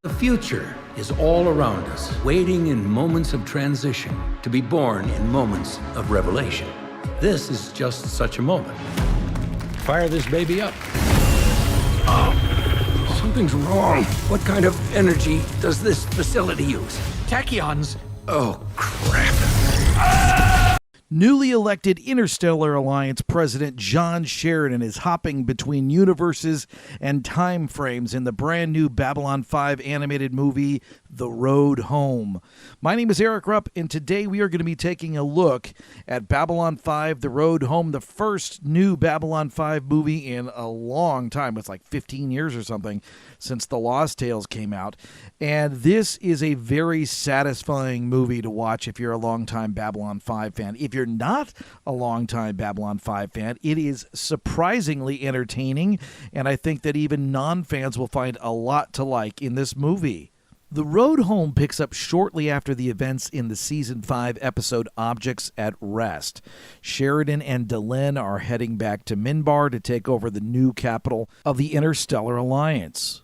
The future is all around us, waiting in moments of transition to be born in moments of revelation. This is just such a moment. Fire this baby up. Oh, something's wrong. What kind of energy does this facility use? Tachyons. Oh, crap. Newly elected Interstellar Alliance President John Sheridan is hopping between universes and time frames in the brand new Babylon 5 animated movie, The Road Home. My name is Erik Rupp, and today we are going to be taking a look at Babylon 5, The Road Home, the first new Babylon 5 movie in a long time. It's like 15 years or something since The Lost Tales came out. And this is a very satisfying movie to watch if you're a longtime Babylon 5 fan. If you're not a longtime Babylon 5 fan, it is surprisingly entertaining, and I think that even non-fans will find a lot to like in this movie. The Road Home picks up shortly after the events in the Season 5 episode Objects at Rest. Sheridan and Delenn are heading back to Minbar to take over the new capital of the Interstellar Alliance.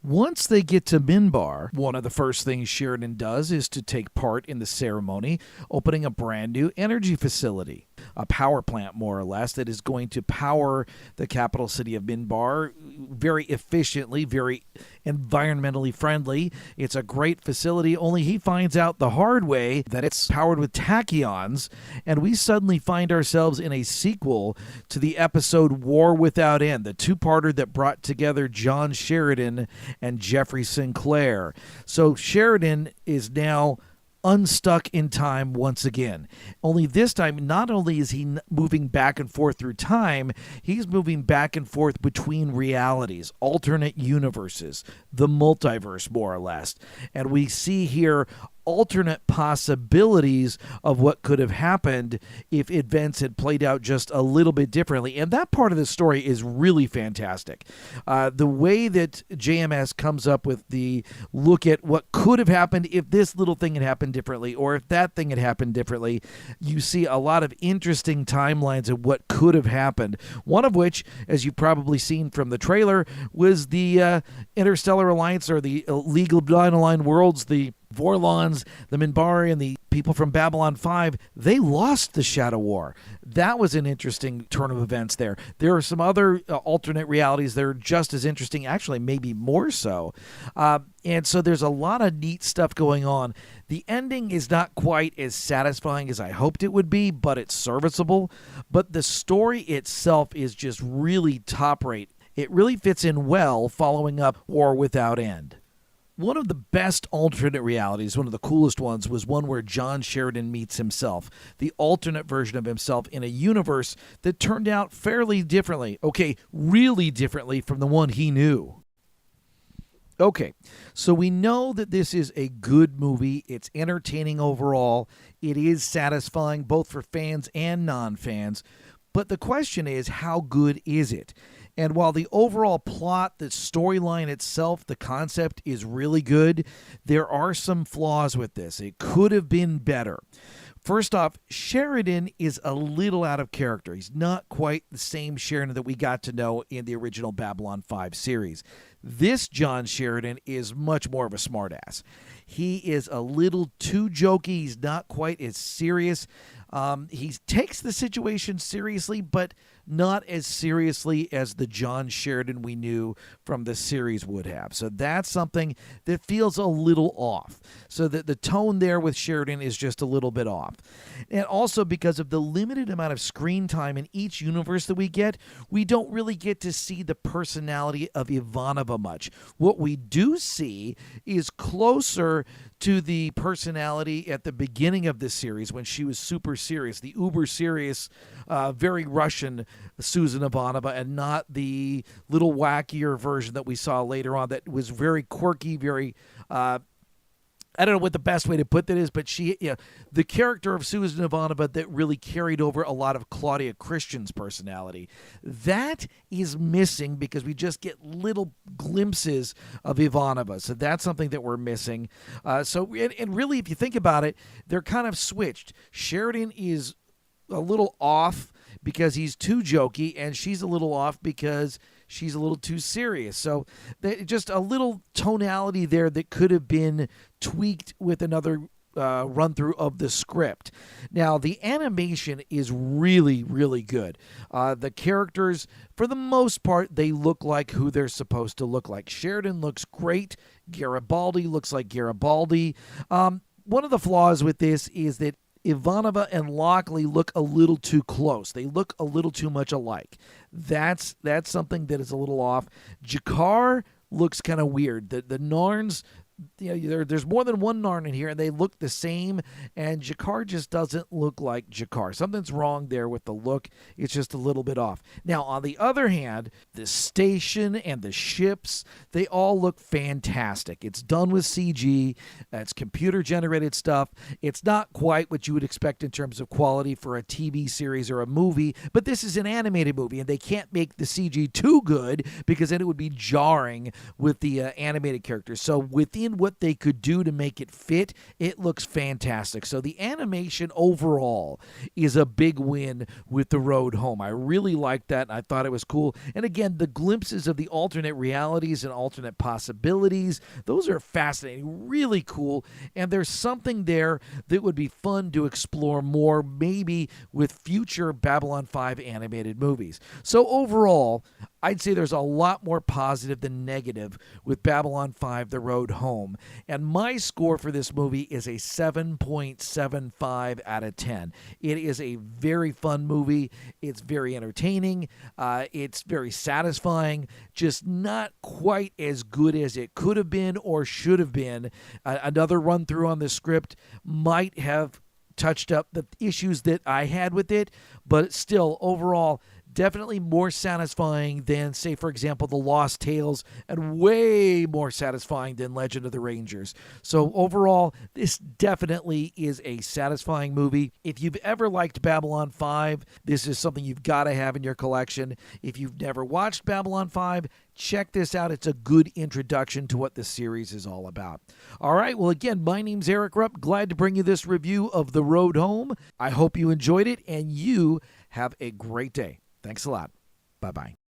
Once they get to Minbar, one of the first things Sheridan does is to take part in the ceremony, opening a brand new energy facility, a power plant more or less, that is going to power the capital city of Minbar very efficiently, very environmentally friendly. It's a great facility, only he finds out the hard way that it's powered with tachyons, and we suddenly find ourselves in a sequel to the episode War Without End, the two-parter that brought together John Sheridan and Jeffrey Sinclair. So Sheridan is now unstuck in time once again. Only this time, not only is he moving back and forth through time, he's moving back and forth between realities, alternate universes, the multiverse, more or less. And we see here alternate possibilities of what could have happened if events had played out just a little bit differently. And that part of the story is really fantastic. The way that JMS comes up with the look at what could have happened if this little thing had happened differently, or if that thing had happened differently, you see a lot of interesting timelines of what could have happened. One of which, as you've probably seen from the trailer, was the Interstellar Alliance, or the League of Non-Aligned Worlds, the Vorlons, the Minbari, and the people from Babylon 5, they lost the Shadow War. That was an interesting turn of events there. There are some other alternate realities that are just as interesting, actually maybe more so. And so there's a lot of neat stuff going on. The ending is not quite as satisfying as I hoped it would be, but it's serviceable. But the story itself is just really top rate. It really fits in well following up War Without End. One of the best alternate realities, one of the coolest ones, was one where John Sheridan meets himself, the alternate version of himself in a universe that turned out fairly differently. Okay, really differently from the one he knew. Okay, so we know that this is a good movie. It's entertaining overall. It is satisfying both for fans and non-fans. But the question is, how good is it? And while the overall plot, the storyline itself, the concept is really good, there are some flaws with this. It could have been better. First off, Sheridan is a little out of character. He's not quite the same Sheridan that we got to know in the original Babylon 5 series. This John Sheridan is much more of a smartass. He is a little too jokey. He's not quite as serious. He takes the situation seriously, but not as seriously as the John Sheridan we knew from the series would have. So that's something that feels a little off. So that the tone there with Sheridan is just a little bit off. And also because of the limited amount of screen time in each universe that we don't really get to see the personality of Ivanova much. What we do see is closer to the personality at the beginning of this series when she was super serious, the uber serious, very Russian Susan Ivanova, and not the little wackier version that we saw later on that was very quirky, very I don't know what the best way to put that is, but the character of Susan Ivanova that really carried over a lot of Claudia Christian's personality, that is missing because we just get little glimpses of Ivanova. So that's something that we're missing. And really, if you think about it, they're kind of switched. Sheridan is a little off because he's too jokey, and she's a little off because she's a little too serious. So just a little tonality there that could have been tweaked with another run through of the script. Now, the animation is really, really good. The characters, for the most part, they look like who they're supposed to look like. Sheridan looks great. Garibaldi looks like Garibaldi. One of the flaws with this is that Ivanova and Lockley look a little too close. They look a little too much alike. That's something that is a little off. Jakar looks kind of weird. The Narns, there's more than one Narn in here, and they look the same, and Jakar just doesn't look like Jakar. Something's wrong there with the look. It's just a little bit off. Now, on the other hand, the station and the ships, they all look fantastic. It's done with CG. It's computer-generated stuff. It's not quite what you would expect in terms of quality for a TV series or a movie, but this is an animated movie, and they can't make the CG too good because then it would be jarring with the animated characters. So within what they could do to make it fit, it looks fantastic. So the animation overall is a big win with The Road Home. I really liked that, and I thought it was cool. And again, the glimpses of the alternate realities and alternate possibilities, those are fascinating, really cool, and there's something there that would be fun to explore more, maybe with future Babylon 5 animated movies. So overall, I'd say there's a lot more positive than negative with Babylon 5, The Road Home. And my score for this movie is a 7.75 out of 10. It is a very fun movie. It's very entertaining. It's very satisfying. Just not quite as good as it could have been or should have been. Another run through on the script might have touched up the issues that I had with it, but still, overall, definitely more satisfying than, say, for example, The Lost Tales, and way more satisfying than Legend of the Rangers. So overall, this definitely is a satisfying movie. If you've ever liked Babylon 5, this is something you've got to have in your collection. If you've never watched Babylon 5, check this out. It's a good introduction to what the series is all about. All right, well, again, my name's Erik Rupp. Glad to bring you this review of The Road Home. I hope you enjoyed it, and you have a great day. Thanks a lot. Bye-bye.